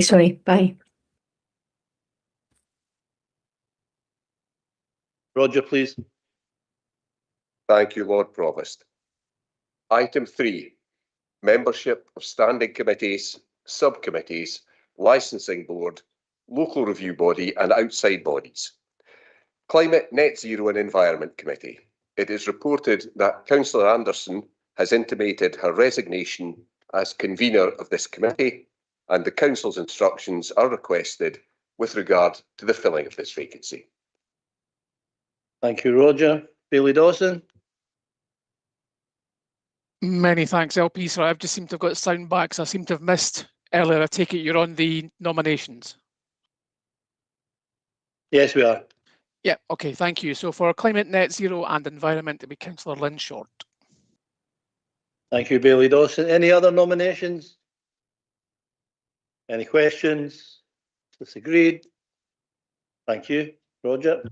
Sorry, bye. Roger, please. Thank you, Lord Provost. Item 3, membership of standing committees, subcommittees, licensing board, local review body and outside bodies. Climate, Net Zero and Environment Committee. It is reported that Councillor Anderson has intimated her resignation as convener of this committee, and the Council's instructions are requested with regard to the filling of this vacancy. Thank you, Roger. Bailey Dawson. Many thanks, LP. Sorry, I've just seemed to have got sound back, so I seem to have missed earlier. I take it you're on the nominations. Yes, we are. Yeah, okay, thank you. So for Climate, Net Zero and Environment, it'll be Councillor Lynn Short. Thank you, Bailey Dawson. Any other nominations? Any questions? Disagreed? Thank you. Roger.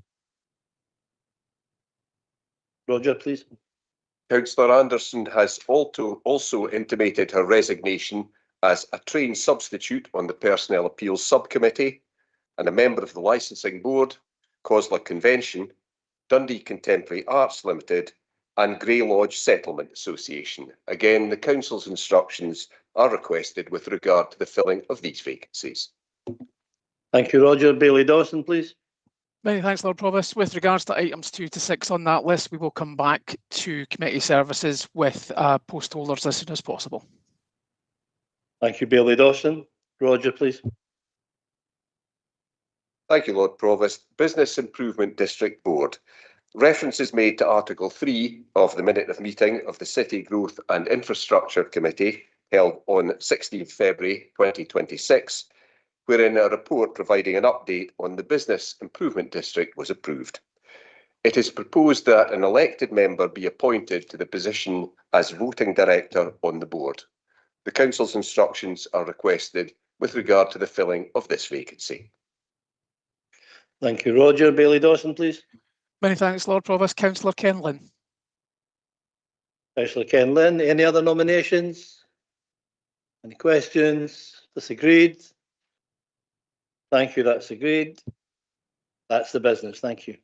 Roger, please. Councillor Anderson has also intimated her resignation as a trained substitute on the Personnel Appeals Subcommittee and a member of the Licensing Board, COSLA Convention, Dundee Contemporary Arts Limited and Grey Lodge Settlement Association. Again, the Council's instructions are requested with regard to the filling of these vacancies. Thank you, Roger. Bailey Dawson, please. Many thanks, Lord Provost. With regards to items 2 to 6 on that list, we will come back to committee services with post holders as soon as possible. Thank you, Bailey Dawson. Roger, please. Thank you, Lord Provost. Business Improvement District Board. Reference is made to Article 3 of the Minute of Meeting of the City Growth and Infrastructure Committee held on 16th February 2026, wherein a report providing an update on the Business Improvement District was approved. It is proposed that an elected member be appointed to the position as voting director on the board. The Council's instructions are requested with regard to the filling of this vacancy. Thank you, Roger. Bailey Dawson, please. Many thanks, Lord Provost. Councillor Ken Lynn. Councillor Ken Lynn. Any other nominations? Any questions? Disagreed? Thank you. That's agreed. That's the business. Thank you.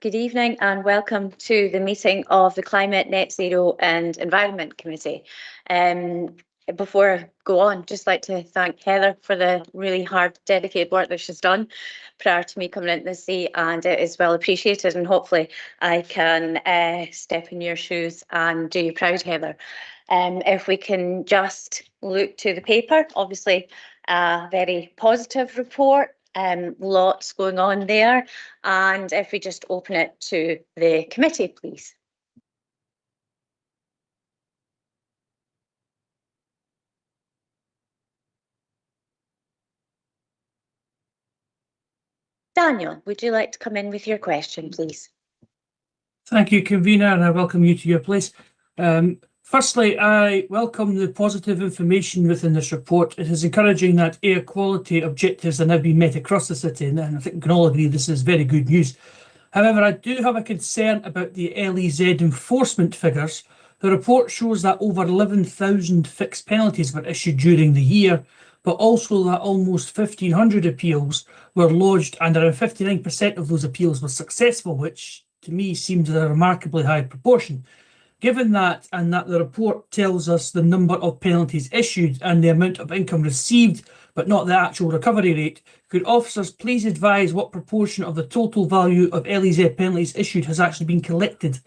Good evening and welcome to the meeting of the Climate, Net Zero and Environment Committee. Before I go on, just like to thank Heather for the really hard, dedicated work that she's done prior to me coming into the seat, and it is well appreciated, and hopefully I can step in your shoes and do you proud, Heather. If we can just look to the paper, obviously a very positive report. Lots going on there, and if we just open it to the committee, please. Daniel, would you like to come in with your question, please? Thank you, convener, and I welcome you to your place. Firstly, I welcome the positive information within this report. It is encouraging that air quality objectives are now being met across the city, and I think we can all agree this is very good news. However, I do have a concern about the LEZ enforcement figures The report shows that over 11,000 fixed penalties were issued during the year, but also that almost 1,500 appeals were lodged and around 59% of those appeals were successful, which to me seems a remarkably high proportion. Given that, and that the report tells us the number of penalties issued and the amount of income received, but not the actual recovery rate, could officers please advise what proportion of the total value of LEZ penalties issued has actually been collected?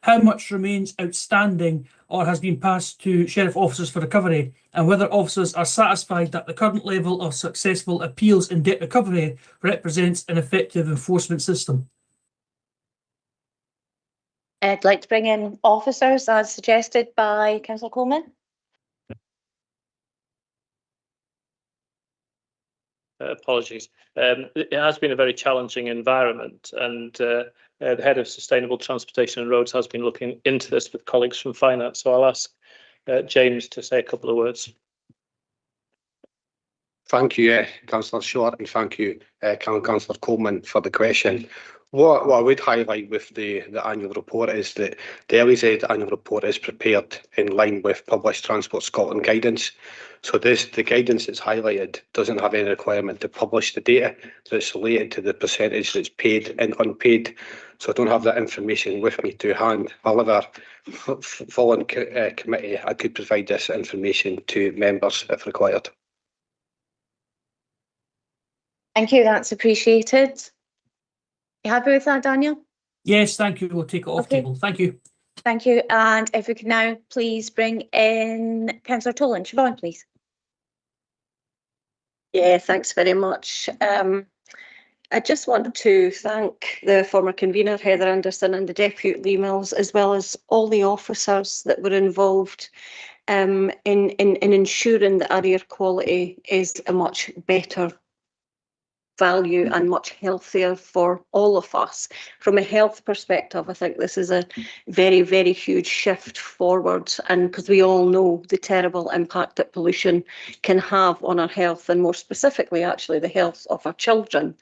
How much remains outstanding or has been passed to sheriff officers for recovery, and whether officers are satisfied that the current level of successful appeals in debt recovery represents an effective enforcement system? I'd like to bring in officers as suggested by Councillor Coleman. Apologies. It has been a very challenging environment, and the Head of Sustainable Transportation and Roads has been looking into this with colleagues from Finance. So I'll ask James to say a couple of words. Thank you, Councillor Short, and thank you, Councillor Coleman, for the question. What I would highlight with the annual report is that the LEZ annual report is prepared in line with published Transport Scotland guidance. So the guidance that's highlighted doesn't have any requirement to publish the data that's related to the percentage that's paid and unpaid. So I don't have that information with me to hand. However, following committee, I could provide this information to members if required. Thank you, that's appreciated. You happy with that, Daniel? Yes, thank you. We'll take it off Okay. table. Thank you. Thank you. And if we could now please bring in Councillor Tolan. Siobhan, please. Yeah, thanks very much. I just want to thank the former convener, Heather Anderson, and the Deputy Lee Mills, as well as all the officers that were involved in ensuring that our air quality is a much better value and much healthier for all of us. From a health perspective, I think this is a very, very huge shift forward, and because we all know the terrible impact that pollution can have on our health, and more specifically actually the health of our children.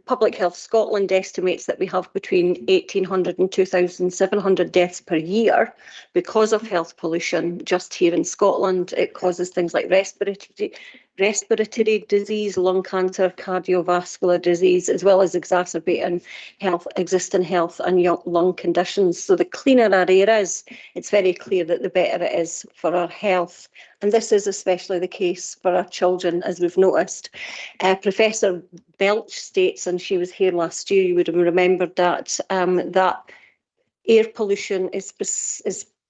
Public Health Scotland estimates that we have between 1,800 and 2,700 deaths per year because of health pollution just here in Scotland. It causes things like respiratory disease, lung cancer, cardiovascular disease, as well as exacerbating existing health and lung conditions. So the cleaner our air is, it's very clear that the better it is for our health. And this is especially the case for our children, as we've noticed. Professor Belch states, and she was here last year, you would have remembered that, that air pollution is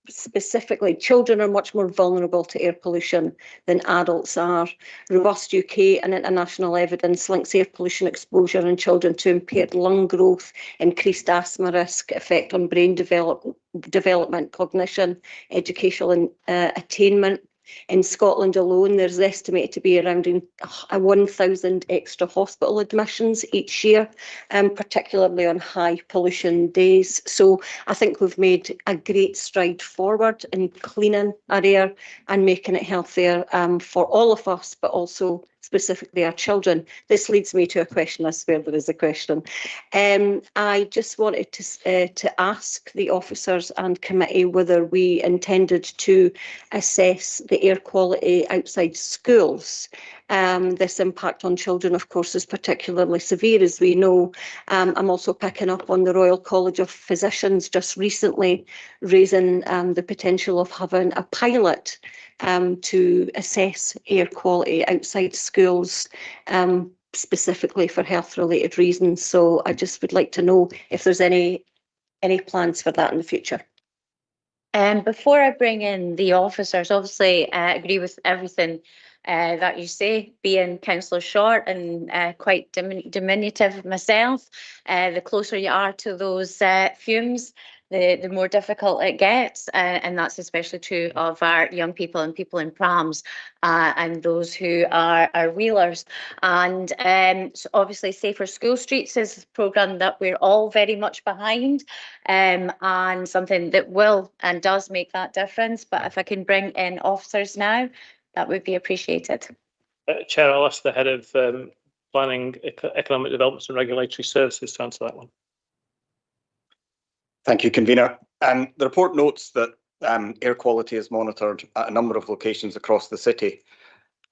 specifically, children are much more vulnerable to air pollution than adults are. Robust UK and international evidence links air pollution exposure in children to impaired lung growth, increased asthma risk, effect on brain development, cognition, educational attainment. In Scotland alone, there's estimated to be around 1,000 extra hospital admissions each year, particularly on high pollution days. So I think we've made a great stride forward in cleaning our air and making it healthier for all of us, but also specifically our children. This leads me to a question. I swear there is a question. I just wanted to ask the officers and committee whether we intended to assess the air quality outside schools. This impact on children, of course, is particularly severe, as we know. I'm also picking up on the Royal College of Physicians just recently raising the potential of having a pilot to assess air quality outside schools, specifically for health-related reasons. So I just would like to know if there's any plans for that in the future. Before I bring in the officers, obviously I agree with everything that you say, being Councillor Short and quite diminutive myself. The closer you are to those fumes, the more difficult it gets, and that's especially true of our young people and people in prams and those who are wheelers. And so obviously Safer School Streets is a programme that we're all very much behind, and something that will and does make that difference. But if I can bring in officers now, that would be appreciated. Chair, I'll ask the Head of Planning, Economic Development and Regulatory Services to answer that one. Thank you, Convener. The report notes that air quality is monitored at a number of locations across the city.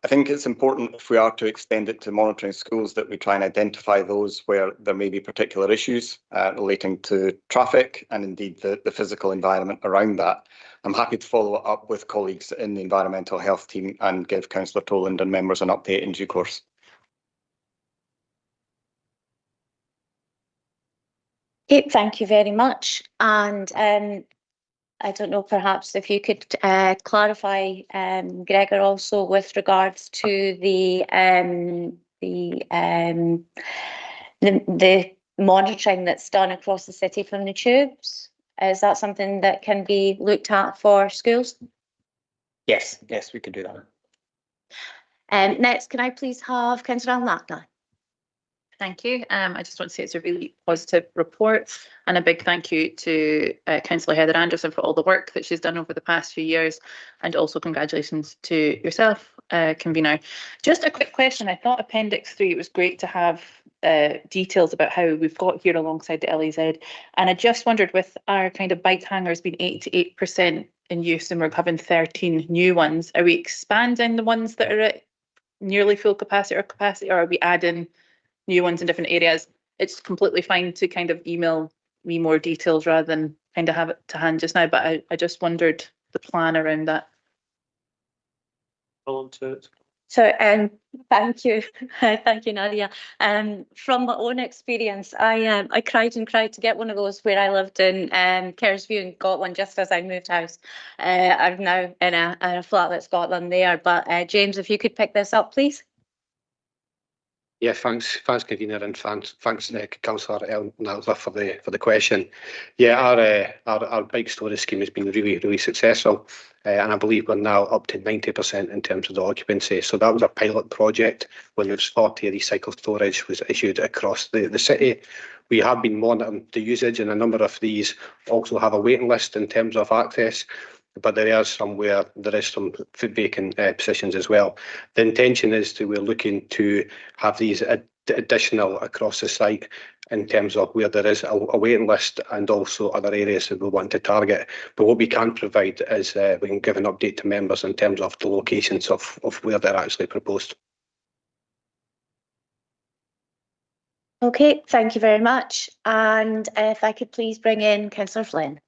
I think it's important, if we are to extend it to monitoring schools, that we try and identify those where there may be particular issues relating to traffic and indeed the physical environment around that. I'm happy to follow up with colleagues in the environmental health team and give Councillor Toland and members an update in due course. Okay, thank you very much. And I don't know, perhaps if you could clarify, Gregor, also with regards to the monitoring that's done across the city from the tubes. Is that something that can be looked at for schools? Yes, we can do that. Next, can I please have Councillor Alnapna? Thank you. I just want to say it's a really positive report, and a big thank you to Councillor Heather Anderson for all the work that she's done over the past few years, and also congratulations to yourself, convener. Just a quick question. I thought Appendix 3, it was great to have details about how we've got here alongside the LAZ, and I just wondered, with our kind of bike hangers being 88% in use and we're having 13 new ones, are we expanding the ones that are at nearly full capacity, or are we adding new ones in different areas? It's completely fine to kind of email me more details rather than kind of have it to hand just now, but I just wondered the plan around that. So, thank you, thank you, Nadia. From my own experience, I cried and cried to get one of those where I lived in Kerrsview, and got one just as I moved house. I'm now in a flat that's got them there. But James, if you could pick this up, please. Yeah, thanks, convener, and thanks, Councillor Nadler for the question. Yeah, our bike storage scheme has been really successful, and I believe we're now up to 90% in terms of the occupancy. So that was a pilot project when there was 40 recycle storage was issued across the city. We have been monitoring the usage, and a number of these also have a waiting list in terms of access. But there is some vacant positions as well. The intention is we're looking to have these additional across the site in terms of where there is a waiting list, and also other areas that we want to target. But what we can provide is we can give an update to members in terms of the locations of where they're actually proposed. Okay, thank you very much. And if I could please bring in Councillor Flynn.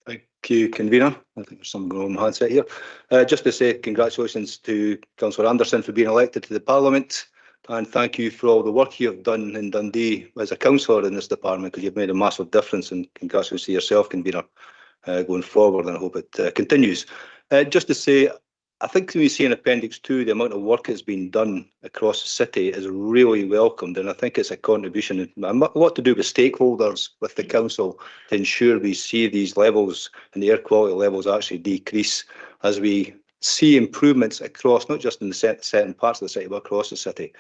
Thank you, convener. I think there's some going on handset here. Just to say congratulations to Councillor Anderson for being elected to the Parliament, and thank you for all the work you've done in Dundee as a councillor in this department, because you've made a massive difference, and congratulations to yourself, convener, going forward, and I hope it continues. Just to say, I think when you see in Appendix 2, the amount of work that's been done across the city is really welcomed, and I think it's a contribution, a lot to do with stakeholders, with the council, to ensure we see these levels and the air quality levels actually decrease as we see improvements across, not just in the certain parts of the city, but across the city.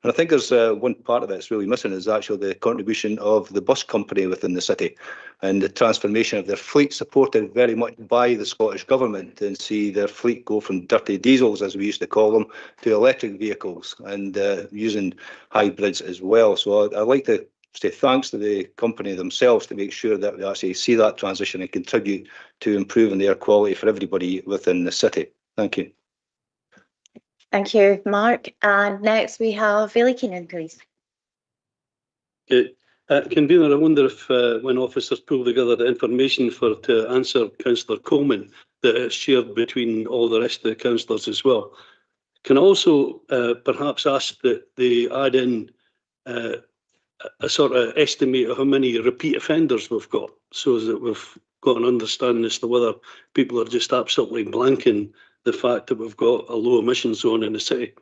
And I think there's one part of it that's really missing, is actually the contribution of the bus company within the city, and the transformation of their fleet, supported very much by the Scottish Government, and see their fleet go from dirty diesels, as we used to call them, to electric vehicles, and using hybrids as well. So I'd like to say thanks to the company themselves to make sure that we actually see that transition and contribute to improving the air quality for everybody within the city. Thank you. Thank you, Mark. And next we have Bailey Keenan, please. Okay. Convener, I wonder if when officers pull together the information to answer Councillor Coleman, that it's shared between all the rest of the councillors as well. Can I also perhaps ask that they add in a sort of estimate of how many repeat offenders we've got, so that we've got an understanding as to whether people are just absolutely blanking the fact that we've got a low emission zone in the city.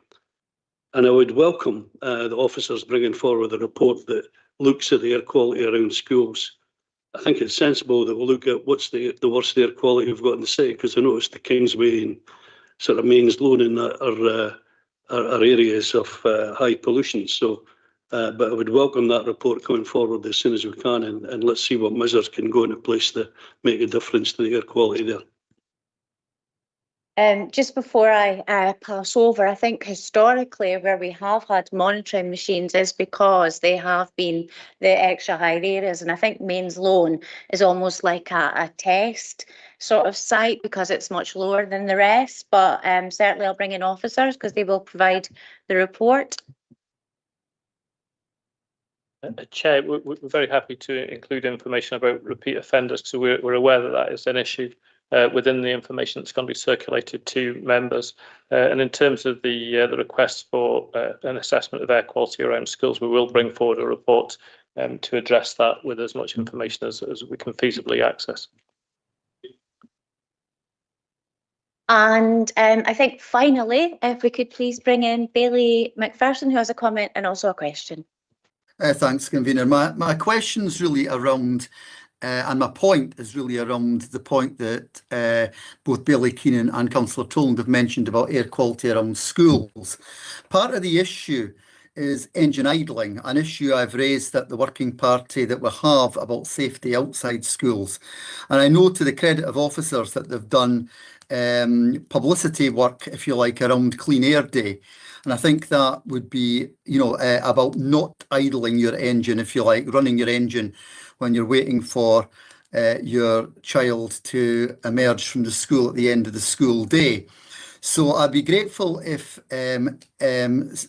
And I would welcome the officers bringing forward a report that looks at the air quality around schools. I think it's sensible that we look at what's the worst air quality we've got in the city, because I noticed the Kingsway and sort of Mains Lone in that are areas of high pollution. So, but I would welcome that report going forward as soon as we can, and let's see what measures can go into place to make a difference to the air quality there. Just before I pass over, I think historically where we have had monitoring machines is because they have been the extra high areas, and I think Mains Loan is almost like a test sort of site because it's much lower than the rest, but certainly I'll bring in officers because they will provide the report. Chair, we're very happy to include information about repeat offenders because we're aware that that is an issue within the information that's going to be circulated to members. And in terms of the request for an assessment of air quality around schools, we will bring forward a report to address that with as much information as we can feasibly access. And I think finally, if we could please bring in Bailey McPherson, who has a comment and also a question. Thanks, Convener. My question's really around, and my point is really around the point that both Bailey Keenan and Councillor Toland have mentioned about air quality around schools. Part of the issue is engine idling, an issue I've raised at the working party that we have about safety outside schools. And I know to the credit of officers that they've done publicity work, if you like, around Clean Air Day. And I think that would be, you know, about not idling your engine, if you like, running your engine when you're waiting for your child to emerge from the school at the end of the school day. So I'd be grateful if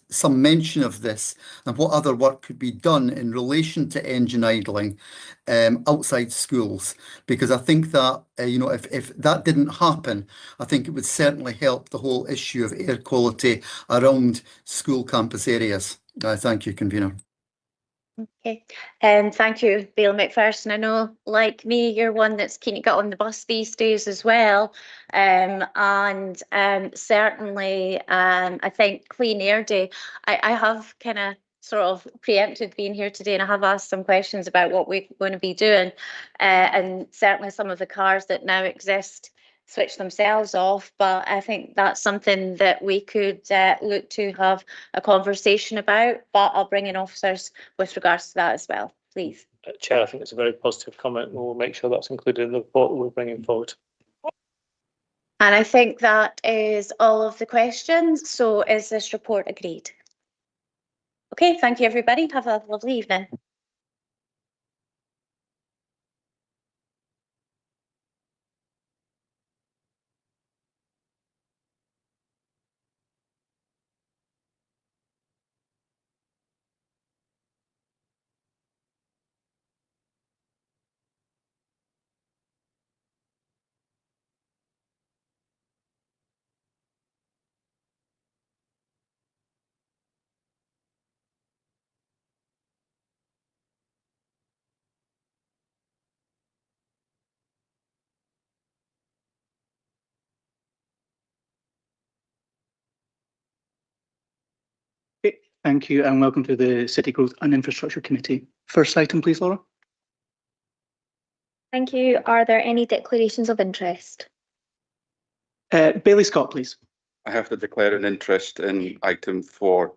some mention of this and what other work could be done in relation to engine idling outside schools, because I think that, you know, if that didn't happen, I think it would certainly help the whole issue of air quality around school campus areas. Thank you, Convener. Okay, and thank you, Bill McPherson. I know, like me, you're one that's keen to get on the bus these days as well. And certainly, I think Clean Air Day, I have kind of sort of preempted being here today, and I have asked some questions about what we're going to be doing. And certainly some of the cars that now exist switch themselves off, but I think that's something that we could look to have a conversation about, but I'll bring in officers with regards to that as well, please. Chair, I think it's a very positive comment and we'll make sure that's included in the report that we're bringing forward. And I think that is all of the questions. So is this report agreed? Okay, thank you everybody. Have a lovely evening. Okay, thank you and welcome to the City Growth and Infrastructure Committee. First item, please, Laura. Thank you. Are there any declarations of interest? Bailey Scott, please. I have to declare an interest in item 4,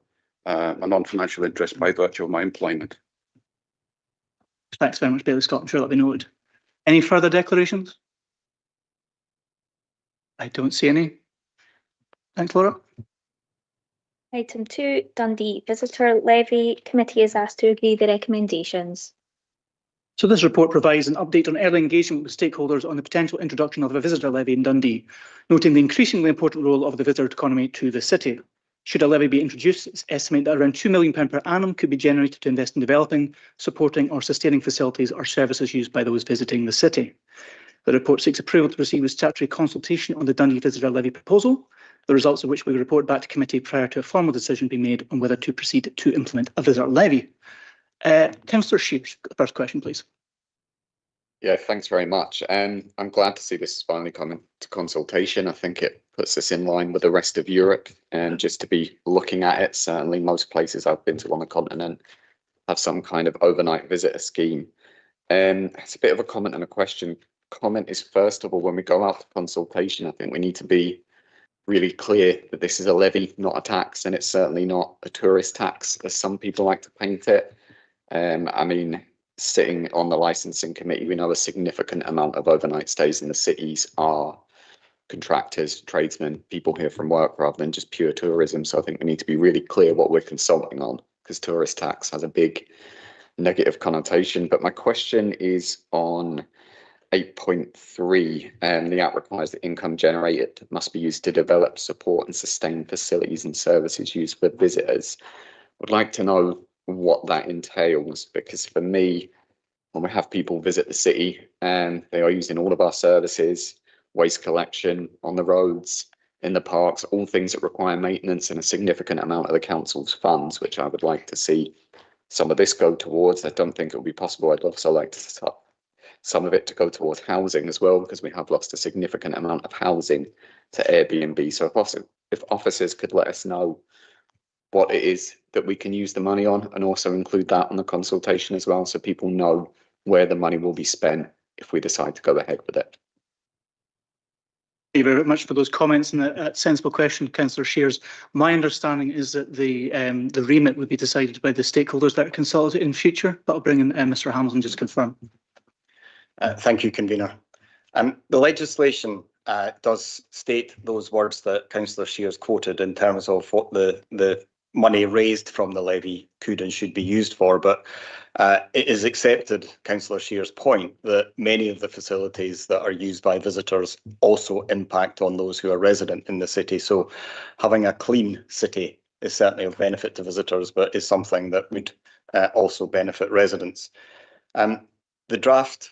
a non-financial interest by virtue of my employment. Thanks very much, Bailey Scott. I'm sure that'll be noted. Any further declarations? I don't see any. Thanks, Laura. Item 2, Dundee Visitor Levy. Committee is asked to agree the recommendations. So this report provides an update on early engagement with stakeholders on the potential introduction of a visitor levy in Dundee, noting the increasingly important role of the visitor economy to the city. Should a levy be introduced, it's estimated that around £2 million per annum could be generated to invest in developing, supporting or sustaining facilities or services used by those visiting the city. The report seeks approval to proceed with statutory consultation on the Dundee visitor levy proposal, the results of which we will report back to committee prior to a formal decision being made on whether to proceed to implement a visitor levy. Councillor Shears, first question, please. Yeah, thanks very much. I'm glad to see this is finally coming to consultation. I think it puts us in line with the rest of Europe, and just to be looking at it, certainly most places I've been to on the continent have some kind of overnight visitor scheme. It's a bit of a comment and a question. Comment is, first of all, when we go out to consultation, I think we need to be really clear that this is a levy, not a tax, and it's certainly not a tourist tax, as some people like to paint it. I mean, sitting on the licensing committee, we know a significant amount of overnight stays in the cities are contractors, tradesmen, people here from work rather than just pure tourism. So I think we need to be really clear what we're consulting on, because tourist tax has a big negative connotation. But my question is on 8.3, the Act requires that income generated must be used to develop, support and sustain facilities and services used for visitors. I'd like to know what that entails, because for me, when we have people visit the city and they are using all of our services, waste collection on the roads, in the parks, all things that require maintenance and a significant amount of the council's funds, which I would like to see some of this go towards. I don't think it will be possible. I'd also like to set up some of it to go towards housing as well, because we have lost a significant amount of housing to Airbnb. So if officers could let us know what it is that we can use the money on, and also include that on the consultation as well, so people know where the money will be spent if we decide to go ahead with it. Thank you very much for those comments and that sensible question, Councillor Shears. My understanding is that the remit would be decided by the stakeholders that are consulted in future. But I'll bring in Mr. Hamilton just to confirm. Thank you, Convener. The legislation does state those words that Councillor Shears quoted in terms of what the money raised from the levy could and should be used for, but it is accepted, Councillor Shears' point, that many of the facilities that are used by visitors also impact on those who are resident in the city. So having a clean city is certainly of benefit to visitors, but is something that would also benefit residents. The draft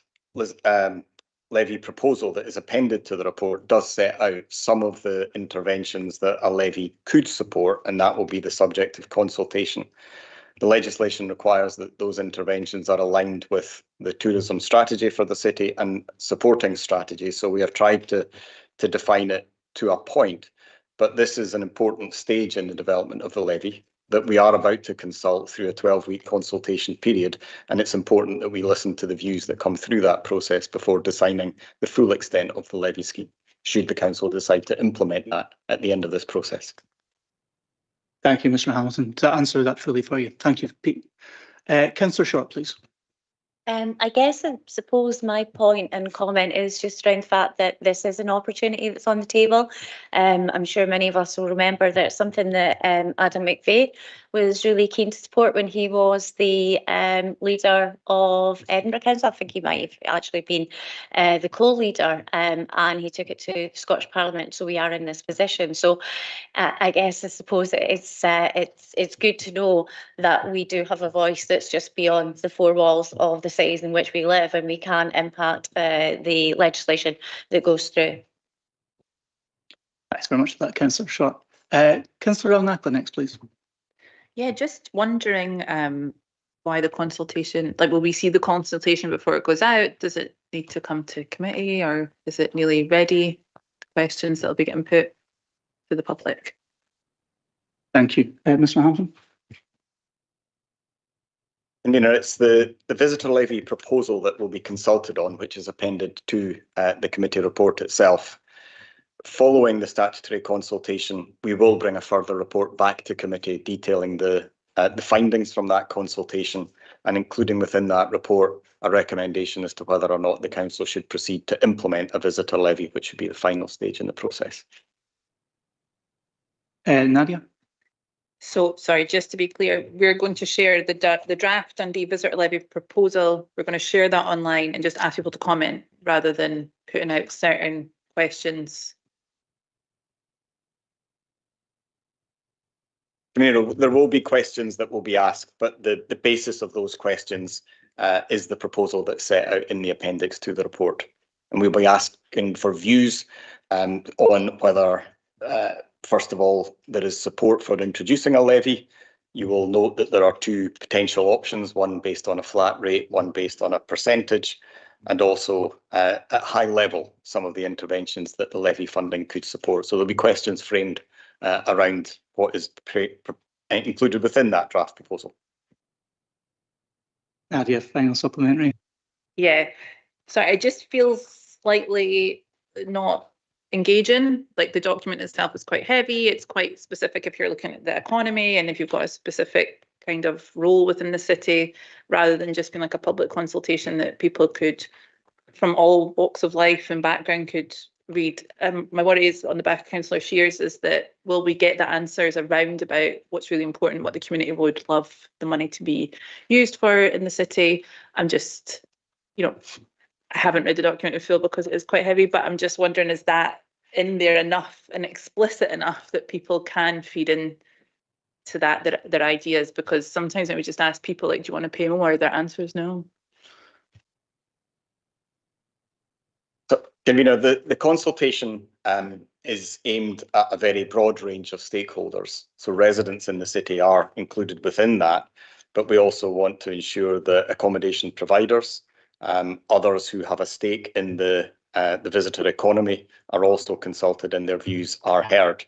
levy proposal that is appended to the report does set out some of the interventions that a levy could support, and that will be the subject of consultation. The legislation requires that those interventions are aligned with the tourism strategy for the city and supporting strategies. So we have tried to define it to a point, but this is an important stage in the development of the levy that we are about to consult through a 12-week consultation period, and it's important that we listen to the views that come through that process before designing the full extent of the levy scheme, should the council decide to implement that at the end of this process. Thank you, Mr. Hamilton. To answer that fully for you. Thank you, Pete. Councillor Short, please. I guess I suppose my point and comment is just around the fact that this is an opportunity that's on the table. I'm sure many of us will remember that it's something that Adam McVeigh was really keen to support when he was the leader of Edinburgh Council. I think he might have actually been the co-leader, and he took it to Scottish Parliament. So we are in this position. So I guess I suppose it's good to know that we do have a voice that's just beyond the four walls of the cities in which we live, and we can impact the legislation that goes through. Thanks very much for that, Councillor Short. Councillor Al-Nakla next, please. Yeah, just wondering why the consultation, like, will we see the consultation before it goes out? Does it need to come to committee, or is it nearly ready? Questions that will be getting put to the public. Thank you. Mr. Hamilton. And it's the visitor levy proposal that will be consulted on, which is appended to the committee report itself. Following the statutory consultation, we will bring a further report back to committee detailing the findings from that consultation, and including within that report a recommendation as to whether or not the council should proceed to implement a visitor levy, which would be the final stage in the process. Nadia? So, sorry, just to be clear, we're going to share the draft Dundee visitor levy proposal. We're going to share that online and just ask people to comment rather than putting out certain questions. There will be questions that will be asked, but the basis of those questions is the proposal that's set out in the appendix to the report. And we'll be asking for views on whether, first of all, there is support for introducing a levy. You will note that there are two potential options, one based on a flat rate, one based on a percentage, and also at high level, some of the interventions that the levy funding could support. So there'll be questions framed around what is included within that draft proposal. Nadia, final supplementary. Yeah, sorry, it just feels slightly not engaging. Like, the document itself is quite heavy. It's quite specific if you're looking at the economy and if you've got a specific kind of role within the city, rather than just being like a public consultation that people could, from all walks of life and background, could read. My worry is on the back of Councillor Shears is that will we get the answers around about what's really important, what the community would love the money to be used for in the city. I'm just, I haven't read the document in full because it is quite heavy, but I'm just wondering, is that in there enough and explicit enough that people can feed in to that, their ideas? Because sometimes when we just ask people, like, do you want to pay more? Their answer is no. So, Convener, the consultation is aimed at a very broad range of stakeholders. So residents in the city are included within that, but we also want to ensure that accommodation providers, others who have a stake in the visitor economy are also consulted and their views are heard.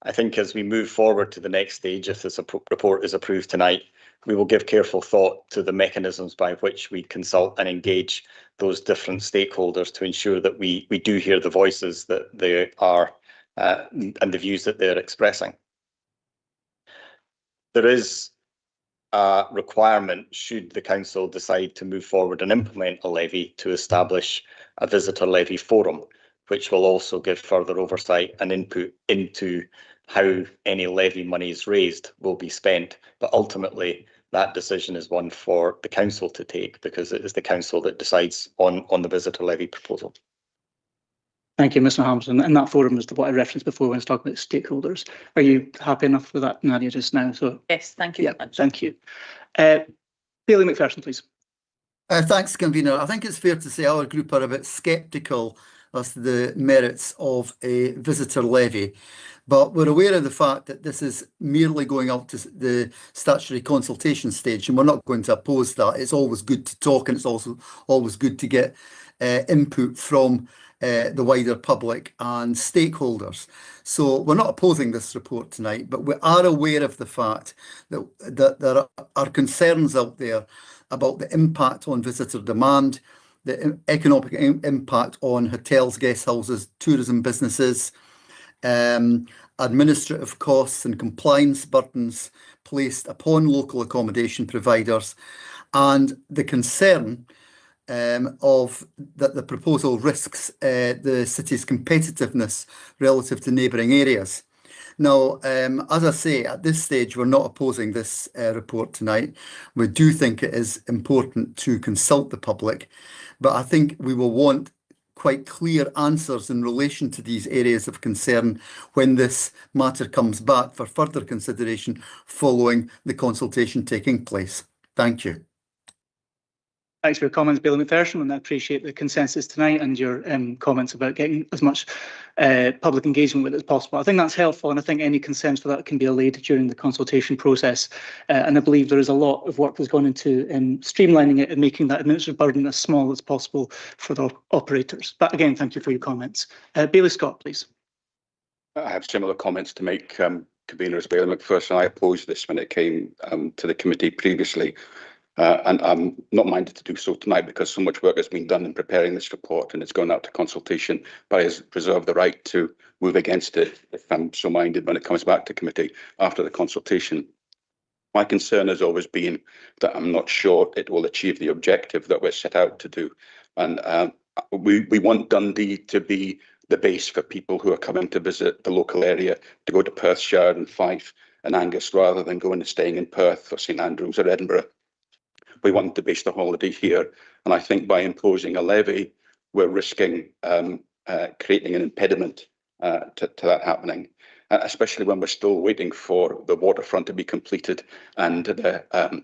I think as we move forward to the next stage, if this report is approved tonight, we will give careful thought to the mechanisms by which we consult and engage those different stakeholders to ensure that we do hear the voices that they are and the views that they're expressing. There is a requirement, should the council decide to move forward and implement a levy, to establish a visitor levy forum, which will also give further oversight and input into how any levy monies raised will be spent. But ultimately, that decision is one for the council to take, because it is the council that decides on the visitor levy proposal. Thank you, Mr. Hamilton. And that forum is what I referenced before when I was talking about stakeholders. Are you happy enough with that, Nadia, just now? So yes, thank you. Yeah, thank you. Bailey McPherson, please. Thanks, Convener. I think it's fair to say our group are a bit sceptical as to the merits of a visitor levy, but we're aware of the fact that this is merely going up to the statutory consultation stage, and we're not going to oppose that. It's always good to talk, and it's also always good to get input from the wider public and stakeholders. So we're not opposing this report tonight, but we are aware of the fact that there are concerns out there about the impact on visitor demand, the economic impact on hotels, guest houses, tourism businesses, administrative costs and compliance burdens placed upon local accommodation providers, and the concern of that the proposal risks the city's competitiveness relative to neighbouring areas. Now, as I say, at this stage, we're not opposing this report tonight. We do think it is important to consult the public, but I think we will want quite clear answers in relation to these areas of concern when this matter comes back for further consideration following the consultation taking place. Thank you. Thanks for your comments, Bailey McPherson, and I appreciate the consensus tonight and your comments about getting as much public engagement with it as possible. I think that's helpful, and I think any concerns for that can be allayed during the consultation process. And I believe there is a lot of work that's gone into streamlining it and making that administrative burden as small as possible for the operators. But again, thank you for your comments. Bailey Scott, please. I have similar comments to make, Conveners Bailey McPherson. I opposed this when it came to the committee previously. And I'm not minded to do so tonight because so much work has been done in preparing this report and it's gone out to consultation, but I reserve the right to move against it if I'm so minded when it comes back to committee after the consultation. My concern has always been that I'm not sure it will achieve the objective that we're set out to do. And we want Dundee to be the base for people who are coming to visit the local area, to go to Perthshire and Fife and Angus rather than going and staying in Perth or St Andrews or Edinburgh. We want to base the holiday here, and I think by imposing a levy, we're risking creating an impediment to that happening, especially when we're still waiting for the waterfront to be completed and the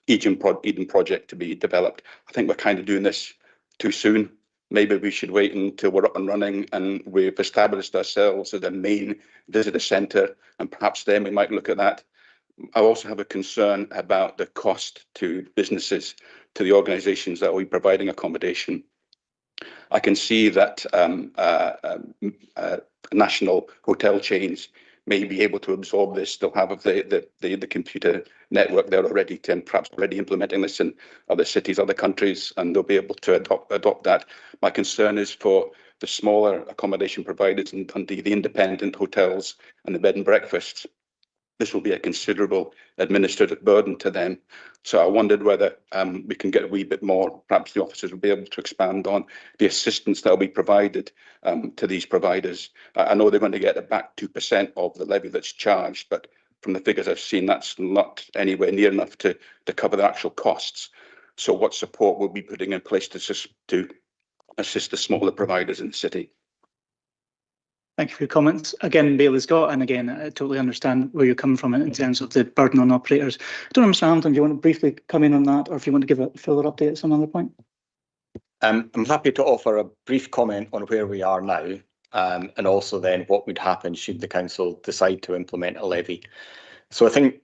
Eden project to be developed. I think we're kind of doing this too soon. Maybe we should wait until we're up and running and we've established ourselves as a main visitor centre, and perhaps then we might look at that. I also have a concern about the cost to businesses, to the organisations that will be providing accommodation. I can see that national hotel chains may be able to absorb this. They'll have the computer network there already, perhaps already implementing this in other cities, other countries, and they'll be able to adopt that. My concern is for the smaller accommodation providers in Dundee, the independent hotels and the bed and breakfasts. this will be a considerable administrative burden to them. So I wondered whether we can get a wee bit more, perhaps the officers will be able to expand on the assistance that will be provided to these providers. I know they're going to get back 2% of the levy that's charged, but from the figures I've seen, that's not anywhere near enough to cover the actual costs. So what support will be putting in place to assist the smaller providers in the city? Thank you for your comments. Again, Bailey Scott, and again, I totally understand where you're coming from in terms of the burden on operators. I don't know, Mr. Hamilton, do you want to briefly come in on that, or if you want to give a further update at some other point? I'm happy to offer a brief comment on where we are now, and also then what would happen should the council decide to implement a levy. So I think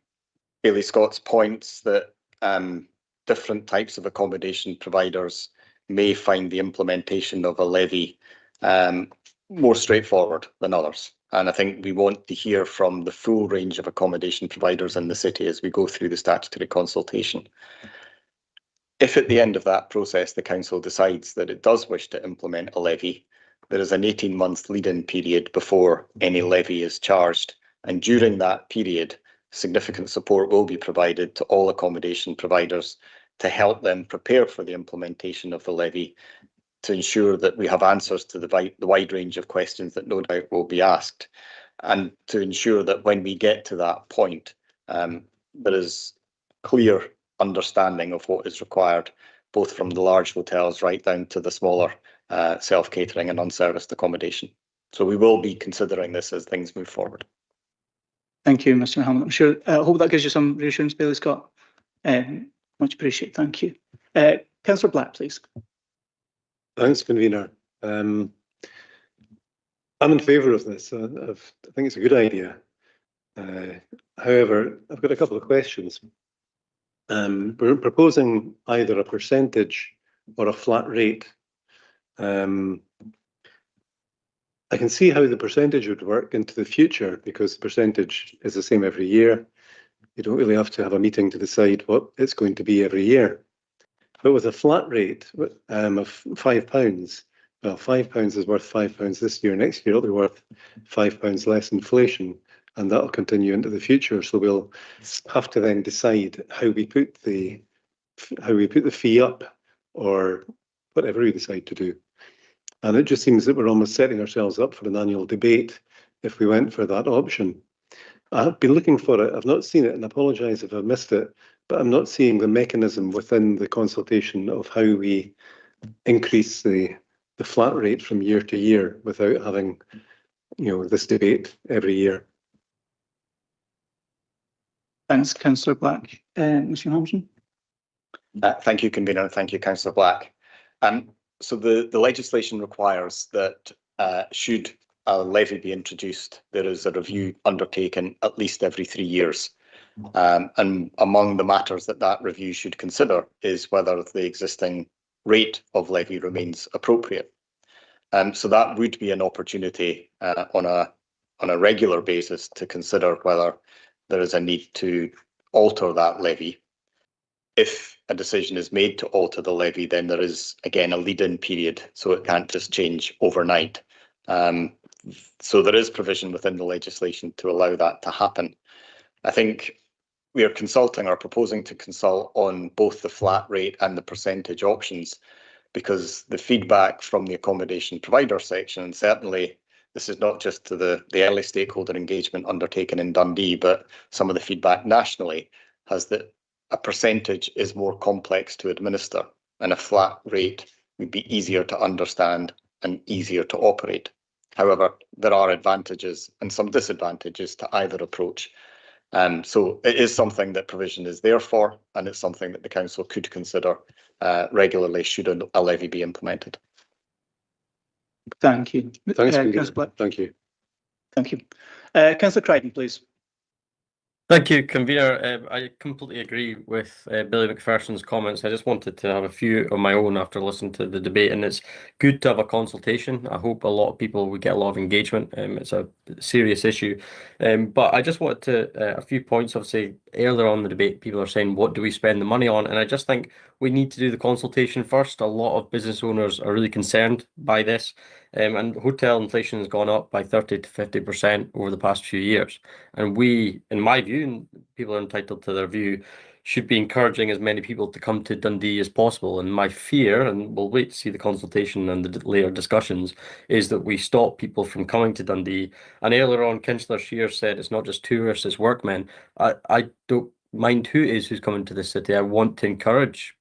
Bailey Scott's points that different types of accommodation providers may find the implementation of a levy more straightforward than others. And I think we want to hear from the full range of accommodation providers in the city as we go through the statutory consultation. If at the end of that process the council decides that it does wish to implement a levy, there is an 18-month lead-in period before any levy is charged. And during that period, significant support will be provided to all accommodation providers to help them prepare for the implementation of the levy, to ensure that we have answers to the wide range of questions that no doubt will be asked, and to ensure that when we get to that point, there is clear understanding of what is required, both from the large hotels right down to the smaller self-catering and unserviced accommodation. So we will be considering this as things move forward. Thank you, Mr. Hamilton. I'm sure, I hope that gives you some reassurance, Bailey Scott. Much appreciated, thank you. Councillor Black, please. Thanks, convener. I'm in favour of this. I think it's a good idea. However, I've got a couple of questions. We're proposing either a percentage or a flat rate. I can see how the percentage would work into the future, because the percentage is the same every year. You don't really have to have a meeting to decide what it's going to be every year. But with a flat rate of £5, well, £5 is worth £5 this year. Next year it'll be worth £5 less inflation, and that'll continue into the future. So we'll have to then decide how we put the fee up, or whatever we decide to do. And it just seems that we're almost setting ourselves up for an annual debate if we went for that option. I've been looking for it. I've not seen it, and I apologise if I've missed it, but I'm not seeing the mechanism within the consultation of how we increase the flat rate from year to year without having, this debate every year. Thanks, Councillor Black. Mr. Hamilton. Thank you, convener, and thank you, Councillor Black. So the legislation requires that should a levy be introduced, there is a review undertaken at least every 3 years. And among the matters that review should consider is whether the existing rate of levy remains appropriate. So that would be an opportunity on a regular basis to consider whether there is a need to alter that levy. If a decision is made to alter the levy, then there is again a lead-in period, so it can't just change overnight. So there is provision within the legislation to allow that to happen. I think we are consulting or proposing to consult on both the flat rate and the percentage options, because the feedback from the accommodation provider section, and certainly this is not just to the early stakeholder engagement undertaken in Dundee, but some of the feedback nationally, has that a percentage is more complex to administer, and a flat rate would be easier to understand and easier to operate. However, there are advantages and some disadvantages to either approach. So it is something that provision is there for, and it's something that the council could consider regularly should a levy be implemented. Thank you. Thanks, thank you. Thank you. Councillor Crichton, please. Thank you, convener. I completely agree with Billy McPherson's comments. I just wanted to have a few of my own after listening to the debate, and it's good to have a consultation. I hope a lot of people would get a lot of engagement. It's a serious issue, but I just wanted to a few points. Obviously, earlier on in the debate, people are saying, what do we spend the money on? And I just think we need to do the consultation first. A lot of business owners are really concerned by this. And hotel inflation has gone up by 30 to 50% over the past few years. And we, in my view, and people are entitled to their view, should be encouraging as many people to come to Dundee as possible. And my fear, and we'll wait to see the consultation and the later discussions, is that we stop people from coming to Dundee. And earlier on, Councillor Shear said it's not just tourists, it's workmen. I don't mind who's coming to the city. I want to encourage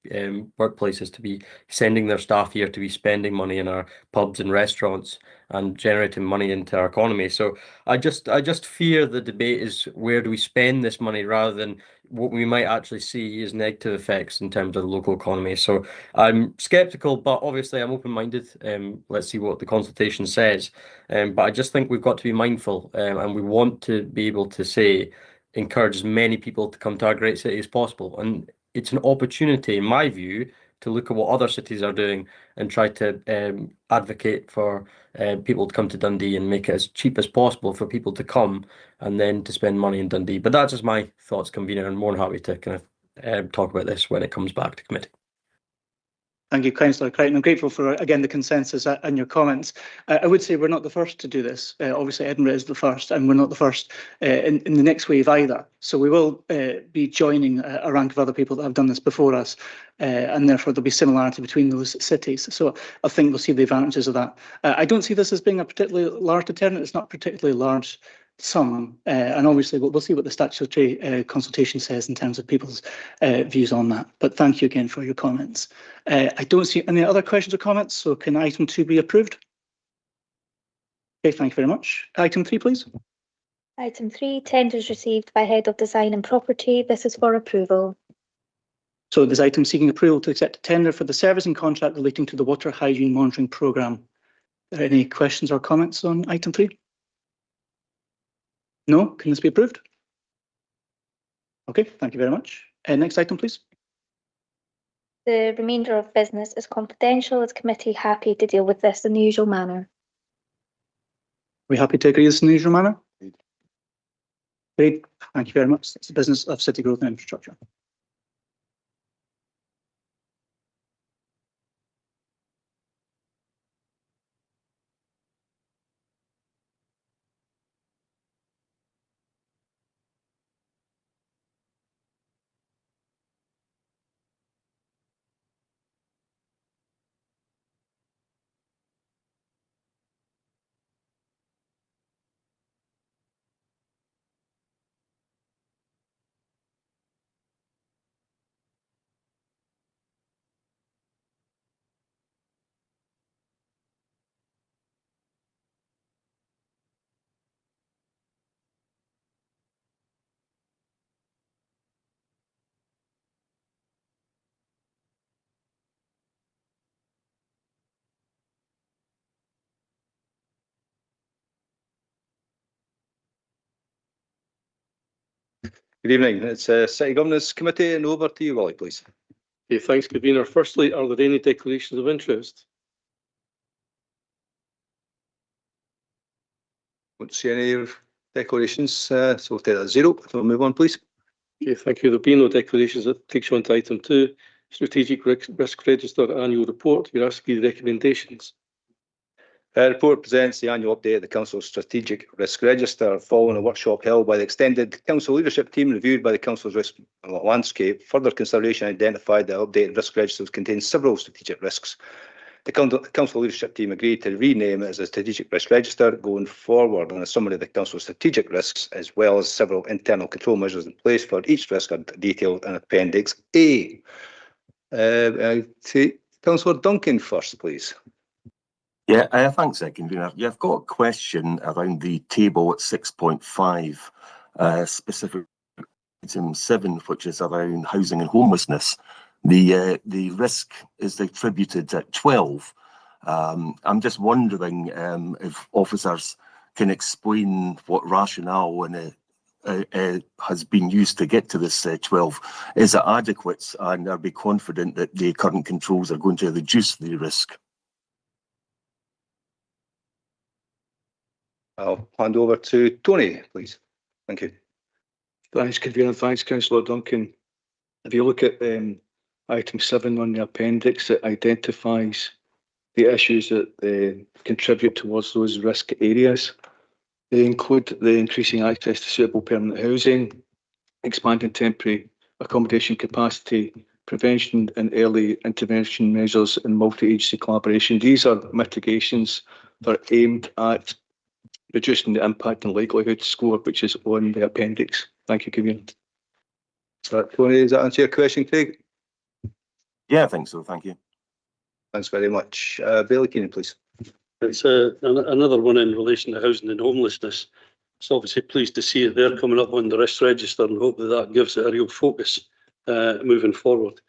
workplaces to be sending their staff here, to be spending money in our pubs and restaurants and generating money into our economy. So I just fear the debate is where do we spend this money rather than what we might actually see is negative effects in terms of the local economy. So I'm sceptical, but obviously I'm open-minded. Let's see what the consultation says. But I just think we've got to be mindful, and we want to be able to say, encourage as many people to come to our great city as possible. And it's an opportunity, in my view, to look at what other cities are doing and try to advocate for people to come to Dundee and make it as cheap as possible for people to come and then to spend money in Dundee. But that's just my thoughts, convener, and more than happy to kind of talk about this when it comes back to committee. Thank you, Councillor Crichton. I'm grateful for, again, the consensus and your comments. I would say we're not the first to do this. Obviously, Edinburgh is the first, and we're not the first in the next wave either. So we will be joining a rank of other people that have done this before us, and therefore there'll be similarity between those cities. So I think we'll see the advantages of that. I don't see this as being a particularly large deterrent. It's not particularly large sum, and obviously we'll see what the statutory consultation says in terms of people's views on that. But thank you again for your comments. I don't see any other questions or comments, so can item 2 be approved? Okay, thank you very much. Item 3, please. Item 3, tenders received by Head of Design and Property. This is for approval. So this item seeking approval to accept a tender for the servicing contract relating to the water hygiene monitoring programme. Are there any questions or comments on item 3? No? Can this be approved? Okay, thank you very much. Next item, please. The remainder of business is confidential. Is committee happy to deal with this in the usual manner? Are we happy to agree this in the usual manner? Great, thank you very much. It's the business of city growth and infrastructure. Good evening. It's City Governance Committee, and over to you, Willie, please. Okay, thanks, convener. Firstly, are there any declarations of interest? Won't see any declarations, so we'll take that as 0. So we'll move on, please. Okay, thank you. There'll be no declarations. That takes you on to item 2, Strategic Risk Register Annual Report. You're asking the recommendations. Report presents the annual update of the Council's Strategic Risk Register following a workshop held by the extended Council leadership team, reviewed by the Council's risk landscape. Further consideration identified that updated risk registers contain several strategic risks. The Council leadership team agreed to rename it as a Strategic Risk Register going forward, and a summary of the Council's strategic risks, as well as several internal control measures in place for each risk, are detailed in Appendix A. I take Councillor Duncan first, please. Yeah, thanks, convener. Yeah, I've got a question around the table at 6.5, specific item 7, which is around housing and homelessness. The risk is attributed at 12. I'm just wondering if officers can explain what rationale has been used to get to this 12. Is it adequate, and are we confident that the current controls are going to reduce the risk? I'll hand over to Tony, please. Thank you. Thanks, convener. Thanks, Councillor Duncan. If you look at item 7 on the appendix, it identifies the issues that contribute towards those risk areas. They include the increasing access to suitable permanent housing, expanding temporary accommodation capacity, prevention and early intervention measures, and multi-agency collaboration. These are mitigations that are aimed at reducing the impact and likelihood score, which is on the appendix. Thank you, Convener. Tony, does that answer your question, Craig? Yeah, I think so. Thank you. Thanks very much. Bailey Keenan, please. It's another one in relation to housing and homelessness. It's obviously pleased to see it there coming up on the risk register, and hope that that gives it a real focus moving forward.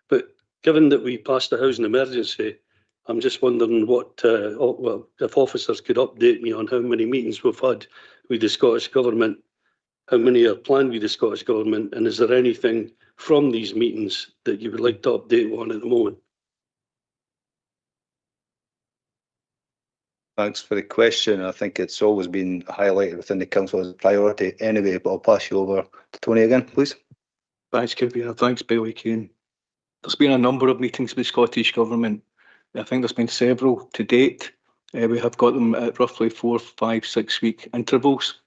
But given that we passed the housing emergency, I'm just wondering what, well, if officers could update me on how many meetings we've had with the Scottish Government, how many are planned with the Scottish Government, and is there anything from these meetings that you would like to update on at the moment? Thanks for the question. I think it's always been highlighted within the council as a priority anyway, but I'll pass you over to Tony again, please. Thanks, Convener. Thanks, Bailey Kane. There's been a number of meetings with the Scottish Government. I think there's been several to date. We have got them at roughly 4, 5, 6 week intervals.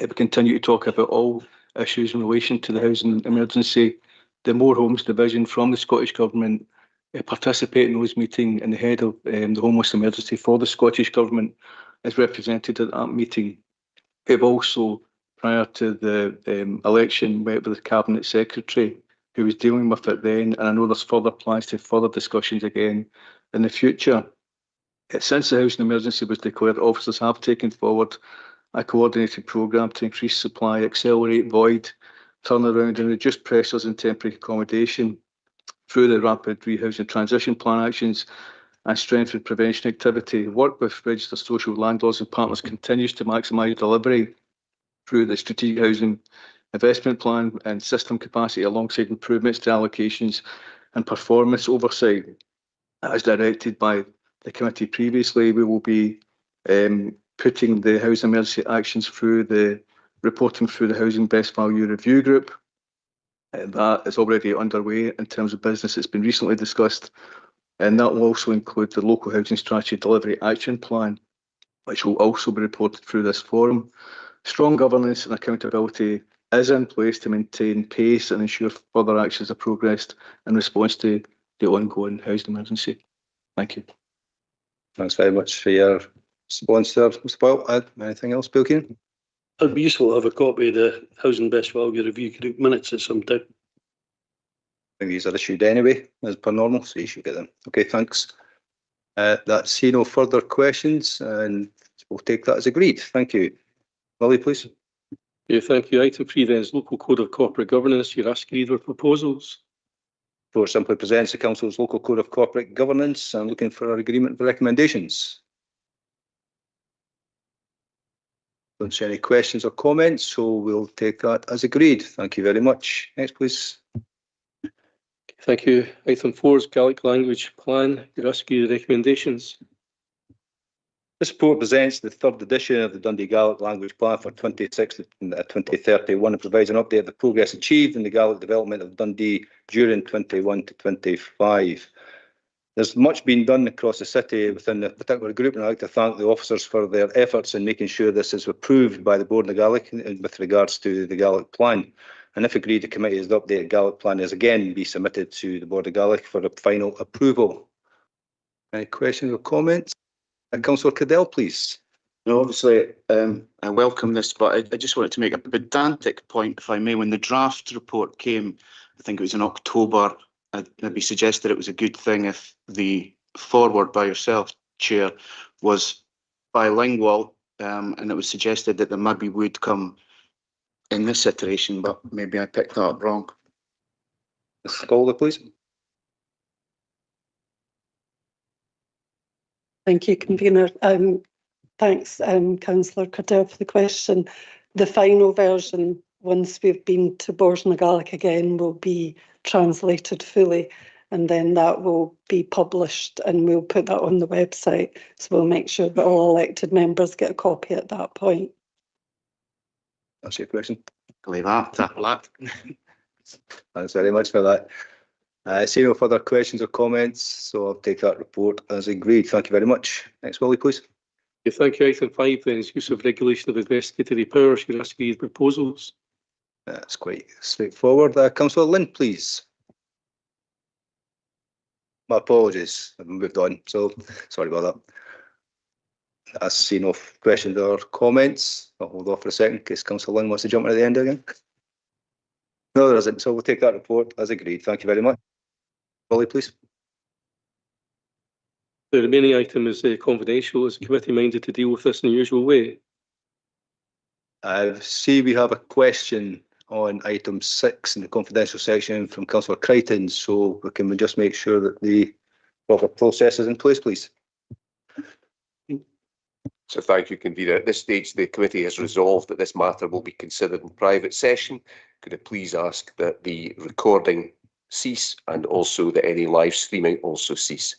We continue to talk about all issues in relation to the housing emergency. The More Homes Division from the Scottish Government participate in those meetings, and the head of the homeless emergency for the Scottish Government is represented at that meeting. We've also, prior to the election, met with the Cabinet Secretary who was dealing with it then, and I know there's further plans to further discussions again in the future. Since the housing emergency was declared, officers have taken forward a coordinated programme to increase supply, accelerate void, turnaround and reduce pressures in temporary accommodation through the rapid rehousing transition plan actions and strengthened prevention activity. Work with registered social landlords and partners continues to maximise delivery through the strategic housing investment plan and system capacity, alongside improvements to allocations and performance oversight. As directed by the committee previously, we will be putting the housing emergency actions through the reporting through the Housing Best Value Review Group. That is already underway in terms of business. It's been recently discussed, and that will also include the Local Housing Strategy Delivery Action Plan, which will also be reported through this forum. Strong governance and accountability is in place to maintain pace and ensure further actions are progressed in response to the ongoing housing emergency. Thank you. Thanks very much for your response there, Mr. Boyle. Anything else, Bill Keenan? It'd be useful to have a copy of the Housing Best Value Review Group minutes at some time. I think these are issued anyway, as per normal, so you should get them. Okay, thanks. That's no further questions, and we'll take that as agreed. Thank you. Lily, please. Yeah, thank you. Item 3 then is Local Code of Corporate Governance. You're asking either proposals. Floor simply presents the Council's Local Code of Corporate Governance and looking for our agreement with recommendations. Don't see any questions or comments, so we'll take that as agreed. Thank you very much. Next, please. Thank you. Item 4 is Gaelic Language Plan. You're asking the recommendations. This report presents the third edition of the Dundee Gaelic Language Plan for 2026 to 2031 and provides an update of the progress achieved in the Gaelic development of Dundee during 21 to 25. There's much been done across the city within the particular group, and I'd like to thank the officers for their efforts in making sure this is approved by the Board of Gaelic with regards to the Gaelic Plan. And if agreed, the committee's updated Gaelic Plan is again be submitted to the Board of Gaelic for the final approval. Any questions or comments? Councillor Cadell, please. No, obviously, I welcome this, but I just wanted to make a pedantic point, if I may. When the draft report came, I think it was in October, I'd maybe suggested it was a good thing if the forward by yourself, Chair, was bilingual, and it was suggested that there maybe would come in this iteration, but maybe I picked that up wrong. Ms. Scalder, please. Thank you, Convener. Thanks, Councillor Cadell, for the question. The final version, once we've been to Bors na Gaelic again, will be translated fully, and then that will be published, and we'll put that on the website. So we'll make sure that all elected members get a copy at that point. That's your question. Thanks Thanks very much for that. See no further questions or comments, so I'll take that report as agreed. Thank you very much. Next, Willie, please. Yeah, thank you. Item 5 then is use of regulation of investigatory powers. Your agreed proposals. That's quite straightforward. Councillor Lynn, please. My apologies, I've moved on, so sorry about that. I see no questions or comments. I'll hold off for a second in case Councillor Lynn wants to jump in at the end again. No, there isn't, so we'll take that report as agreed. Thank you very much. Willie, please. The remaining item is confidential. Is the committee minded to deal with this in the usual way? I see we have a question on item 6 in the confidential section from Councillor Crichton, so we can just make sure that the proper process is in place, please. So thank you, Convener. At this stage, the committee has resolved that this matter will be considered in private session. Could I please ask that the recording cease and also that any live streaming also cease?